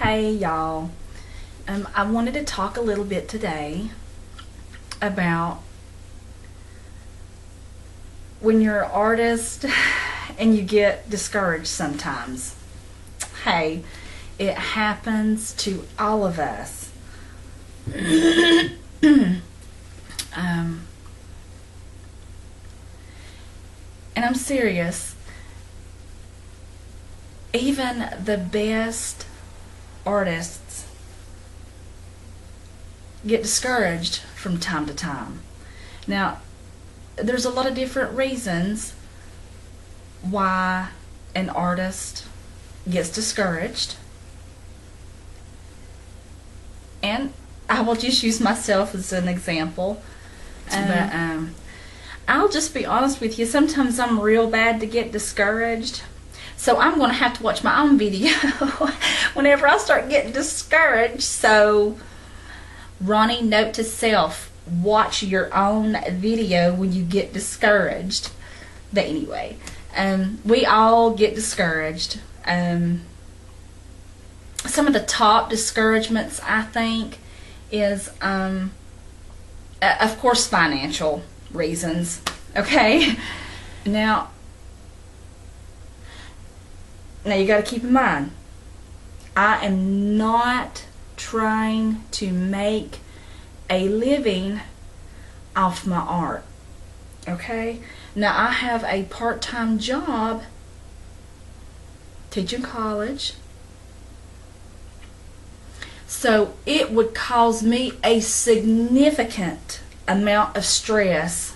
Hey y'all. I wanted to talk a little bit today about when you're an artist and you get discouraged sometimes. Hey, it happens to all of us. And I'm serious. Even the best artists get discouraged from time to time. Now, there's a lot of different reasons why an artist gets discouraged. And I will just use myself as an example. But I'll just be honest with you, sometimes I'm real bad to get discouraged. So I'm going to have to watch my own video whenever I start getting discouraged. So, Ronne, note to self, watch your own video when you get discouraged. But anyway, we all get discouraged. Some of the top discouragements, I think, is, of course, financial reasons. Okay? Now you got to keep in mind, I am not trying to make a living off my art. Okay? Now, I have a part-time job teaching college. So it would cause me a significant amount of stress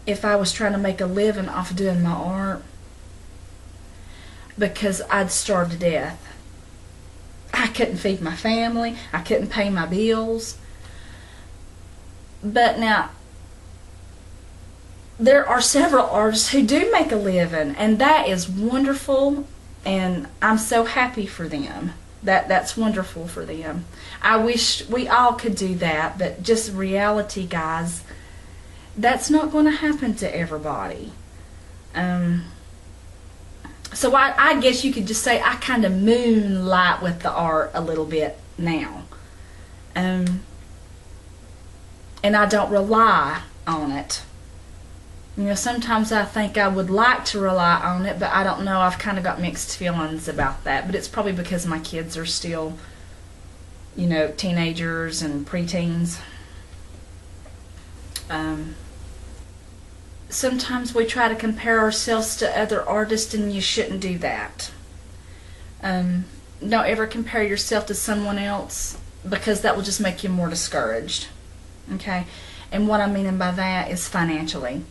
if I was trying to make a living off doing my art, because I'd starve to death. I couldn't feed my family. I couldn't pay my bills. But now, there are several artists who do make a living, and that is wonderful, and I'm so happy for them. That's wonderful for them. I wish we all could do that, but just reality, guys, that's not going to happen to everybody. So I guess you could just say I kind of moonlight with the art a little bit now. And I don't rely on it. You know, sometimes I think I would like to rely on it, but I don't know. I've kind of got mixed feelings about that. But it's probably because my kids are still, you know, teenagers and preteens. Sometimes we try to compare ourselves to other artists, and you shouldn't do that. Don't ever compare yourself to someone else, because that will just make you more discouraged. Okay? And what I'm meaning by that is financially.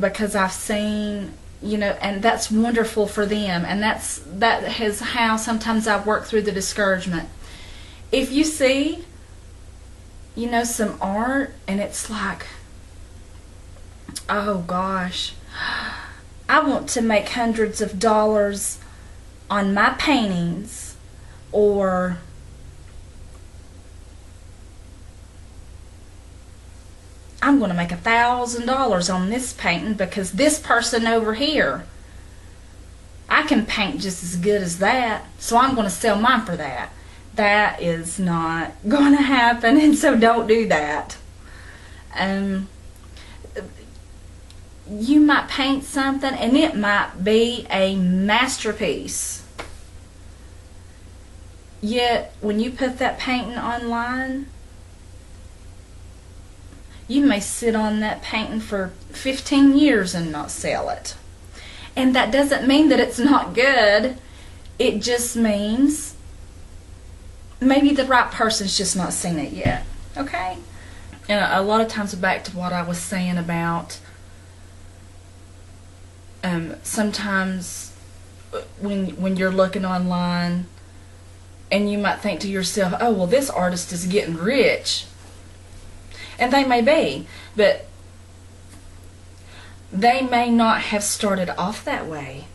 Because I've seen, you know, and that's wonderful for them, and that is how sometimes I work through the discouragement. If you see, you know, some art, and it's like, oh gosh, I want to make hundreds of dollars on my paintings, or I'm going to make $1,000 on this painting because this person over here, I can paint just as good as that, so I'm going to sell mine for that. That is not going to happen, and so don't do that. You might paint something, and it might be a masterpiece. Yet, when you put that painting online, you may sit on that painting for 15 years and not sell it. And that doesn't mean that it's not good. It just means maybe the right person's just not seen it yet. Okay? And a lot of times, back to what I was saying about sometimes when you're looking online, and you might think to yourself, oh, well, this artist is getting rich. And they may be, but they may not have started off that way.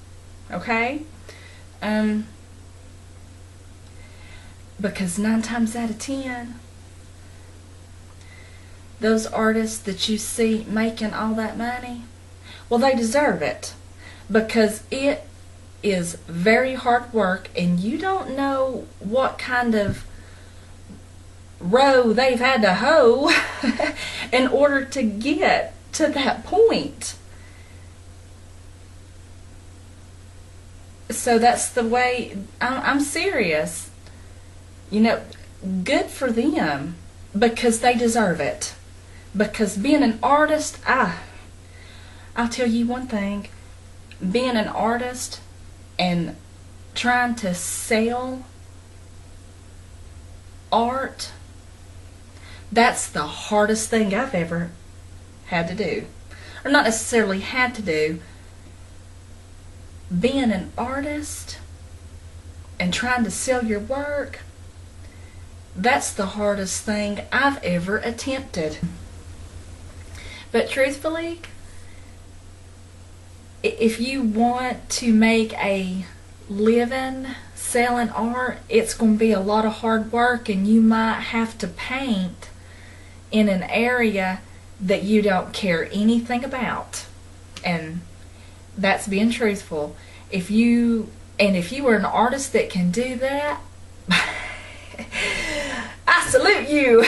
Okay? Because 9 times out of 10, those artists that you see making all that money, well, they deserve it, because it is very hard work, and you don't know what kind of row they've had to hoe in order to get to that point. So that's the way. I'm serious. Good for them, because they deserve it. Because being an artist, I'll tell you one thing, being an artist and trying to sell art, that's the hardest thing I've ever had to do. Or not necessarily had to do. Being an artist and trying to sell your work, that's the hardest thing I've ever attempted. But truthfully, if you want to make a living selling art, it's going to be a lot of hard work, and you might have to paint in an area that you don't care anything about. And that's being truthful. If you were an artist that can do that, I salute you.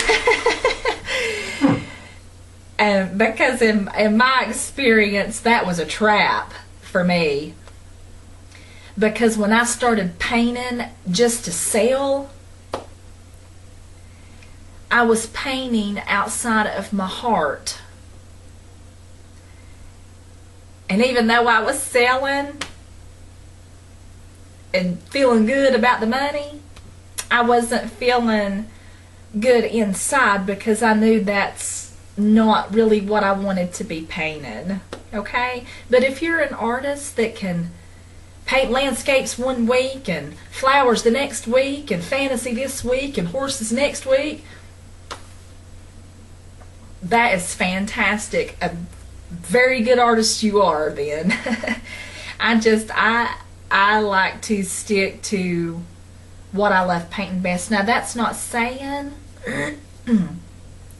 Because in my experience, that was a trap for me. Because when I started painting just to sell, I was painting outside of my heart. And even though I was selling and feeling good about the money, I wasn't feeling good inside, because I knew that's not really what I wanted to be painting. Okay? But if you're an artist that can paint landscapes one week and flowers the next week and fantasy this week and horses next week, that is fantastic. A very good artist you are then. I like to stick to what I love painting best. Now, that's not saying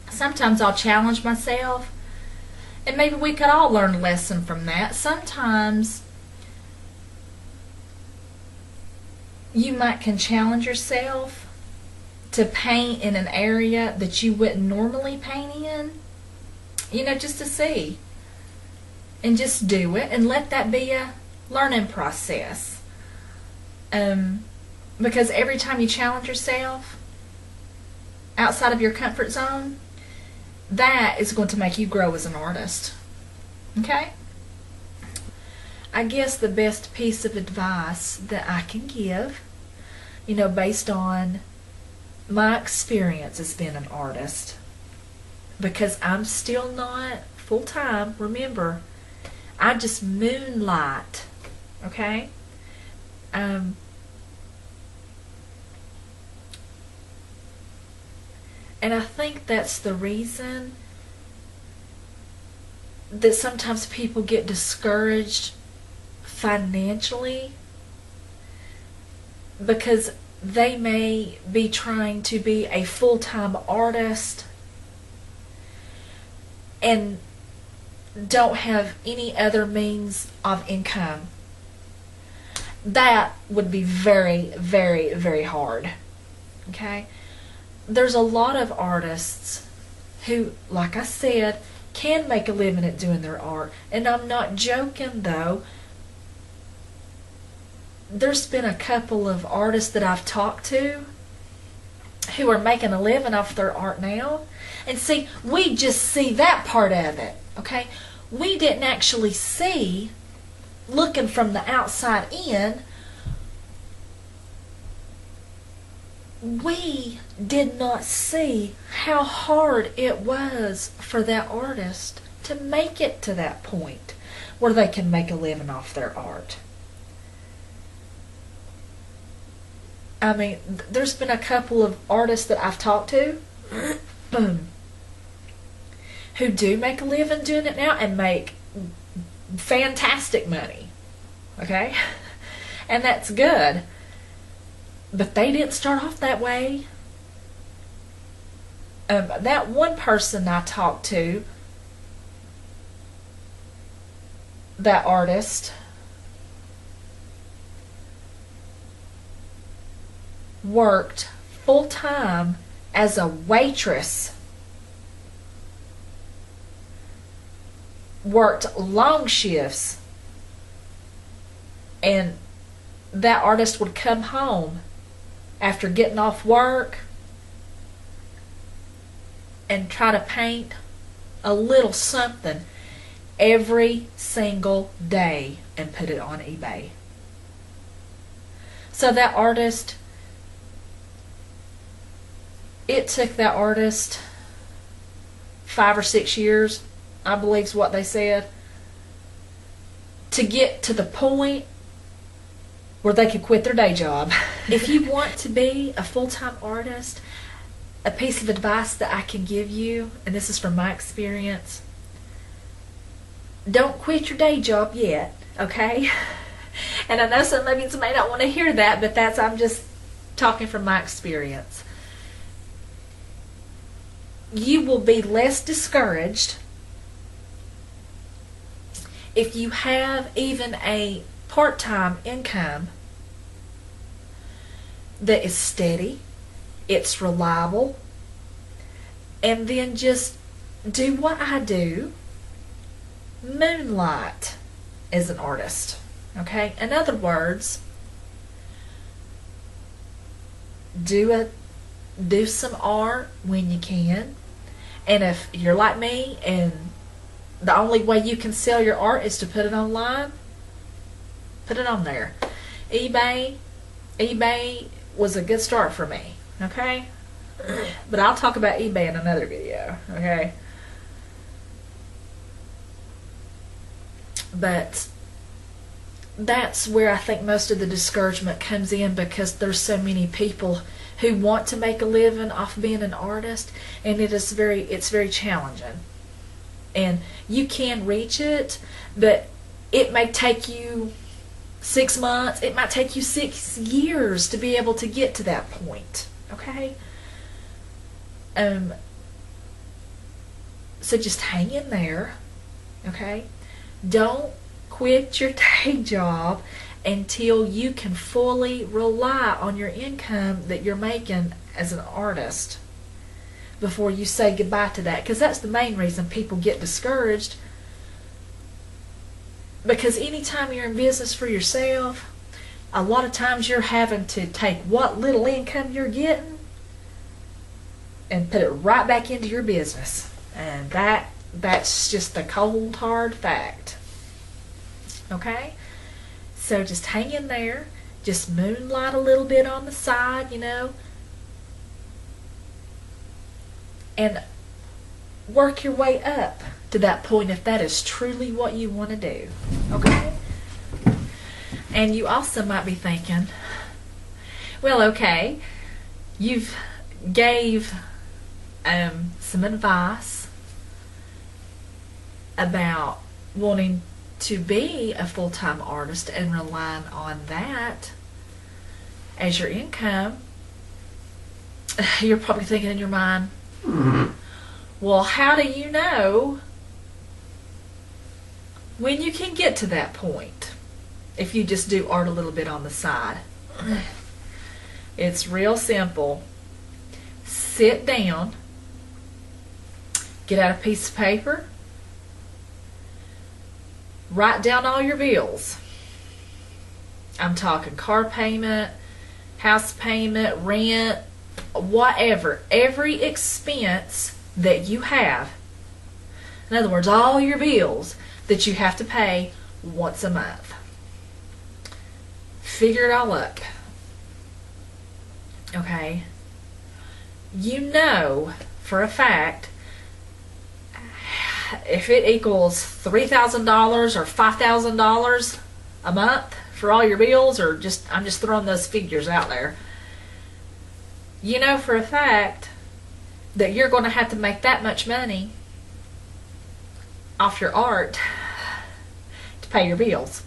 sometimes I'll challenge myself, and maybe we could all learn a lesson from that. Sometimes you can challenge yourself to paint in an area that you wouldn't normally paint in, just to see. And just do it and let that be a learning process. Because every time you challenge yourself outside of your comfort zone, that is going to make you grow as an artist. Okay? I guess the best piece of advice that I can give, based on my experience as being an artist, because I'm still not full-time, remember, I just moonlight, okay? And I think that's the reason that sometimes people get discouraged financially, because they may be trying to be a full-time artist and don't have any other means of income. That would be very, very, very hard. Okay? There's a lot of artists who, like I said, can make a living at doing their art. And I'm not joking, though. There's been a couple of artists that I've talked to who are making a living off their art now. And see, we just see that part of it, okay? We didn't actually see, looking from the outside in, we did not see how hard it was for that artist to make it to that point where they can make a living off their art. I mean, there's been a couple of artists that I've talked to who do make a living doing it now and make fantastic money. Okay? And that's good. But they didn't start off that way. That one person I talked to, that artist, worked full-time as a waitress, worked long shifts, and that artist would come home after getting off work and try to paint a little something every single day and put it on eBay. So that artist, it took that artist 5 or 6 years, I believe is what they said, to get to the point where they could quit their day job. If you want to be a full-time artist, a piece of advice that I can give you, and this is from my experience, don't quit your day job yet, okay? And I know some of you may not want to hear that, but I'm just talking from my experience. You will be less discouraged if you have even a part-time income that is steady, it's reliable, and then just do what I do, moonlight as an artist. Okay? In other words, do some art when you can. And if you're like me and the only way you can sell your art is to put it online, put it on there. eBay was a good start for me. Okay? But I'll talk about eBay in another video. Okay? But that's where I think most of the discouragement comes in, because there's so many people who want to make a living off being an artist, and it's very challenging. And you can reach it, but it may take you 6 months, it might take you 6 years to be able to get to that point. Okay? So just hang in there. Okay? Don't quit your day job until you can fully rely on your income that you're making as an artist before you say goodbye to that. Because that's the main reason people get discouraged. Because anytime you're in business for yourself, a lot of times you're having to take what little income you're getting and put it right back into your business. And that's just the cold, hard fact. Okay? So just hang in there. Just moonlight a little bit on the side, and work your way up to that point if that is truly what you want to do. Okay? And you also might be thinking, well, okay, you've gave some advice about wanting to be a full-time artist and relying on that as your income. You're probably thinking in your mind, well, how do you know when you can get to that point if you just do art a little bit on the side? It's real simple. Sit down, get out a piece of paper, write down all your bills. I'm talking car payment, house payment, rent, whatever. Every expense that you have. In other words, all your bills that you have to pay once a month. Figure it all up. Okay? You know for a fact if it equals $3,000 or $5,000 a month for all your bills, or I'm just throwing those figures out there. You know for a fact that you're going to have to make that much money off your art to pay your bills.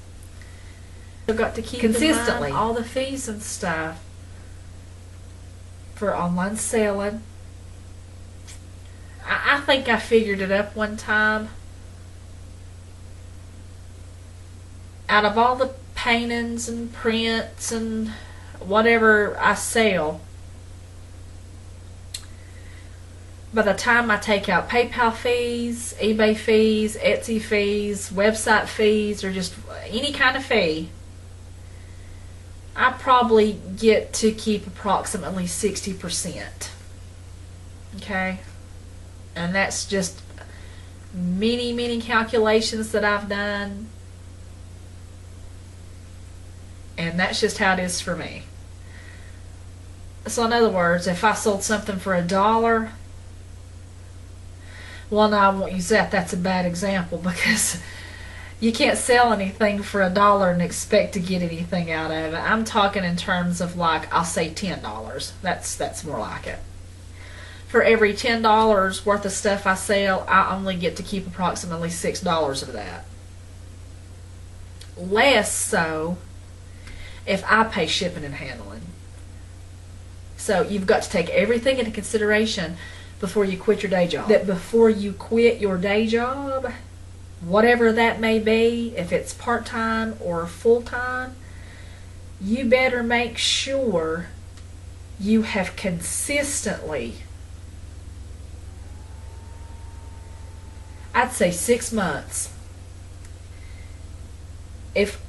You've got to keep consistently in mind all the fees and stuff for online selling. I think I figured it up one time. Out of all the paintings and prints and whatever I sell, by the time I take out PayPal fees, eBay fees, Etsy fees, website fees, or just any kind of fee, I probably get to keep approximately 60%. Okay? And that's just many calculations that I've done. And that's just how it is for me. So in other words, if I sold something for $1, well, no, I won't use that. That's a bad example, because you can't sell anything for $1 and expect to get anything out of it. I'm talking in terms of, like, I'll say $10. That's more like it. For every $10 worth of stuff I sell, I only get to keep approximately $6 of that. Less so if I pay shipping and handling. So you've got to take everything into consideration before you quit your day job. That before you quit your day job, whatever that may be, if it's part-time or full-time, you better make sure you have consistently, I'd say 6 months. If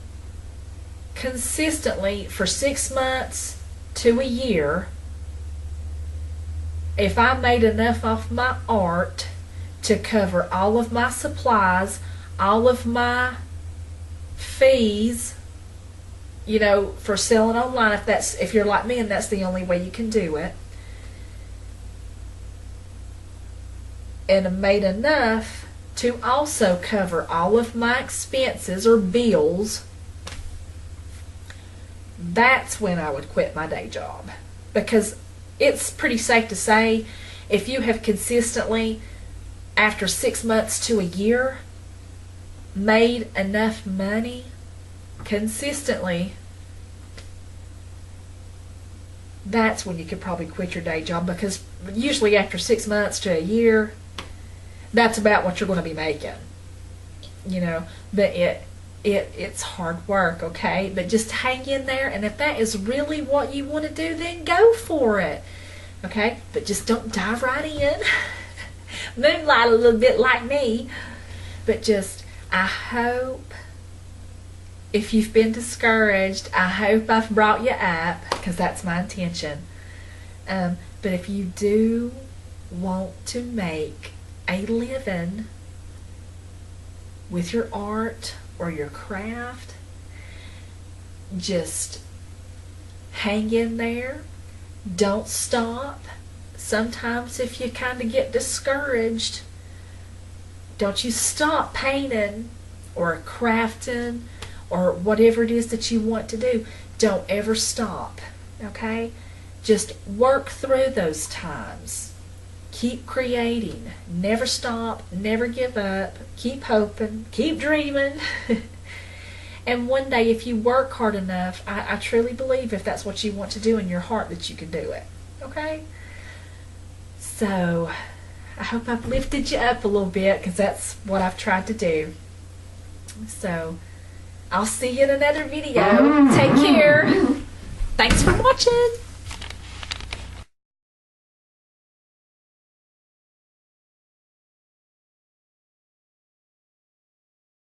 consistently for 6 months to a year, if I made enough off my art to cover all of my supplies, all of my fees, you know, for selling online, if you're like me and that's the only way you can do it, and made enough to also cover all of my expenses or bills, that's when I would quit my day job. Because it's pretty safe to say, if you have consistently, after 6 months to a year, made enough money consistently, that's when you could probably quit your day job. Because usually after 6 months to a year, that's about what you're going to be making. You know, but it's hard work, okay? But just hang in there, and if that is really what you want to do, then go for it, okay? But just don't dive right in. Moonlight a little bit like me. But just, I hope, if you've been discouraged, I hope I've brought you up, because that's my intention. But if you do want to make a living with your art or your craft, just hang in there. Don't stop. Sometimes if you kind of get discouraged, don't you stop painting or crafting or whatever it is that you want to do. Don't ever stop, okay? Just work through those times. Keep creating. Never stop. Never give up. Keep hoping. Keep dreaming. And one day, if you work hard enough, I truly believe if that's what you want to do in your heart, that you can do it. Okay? So, I hope I've lifted you up a little bit, because that's what I've tried to do. So, I'll see you in another video. Take care. Thanks for watching.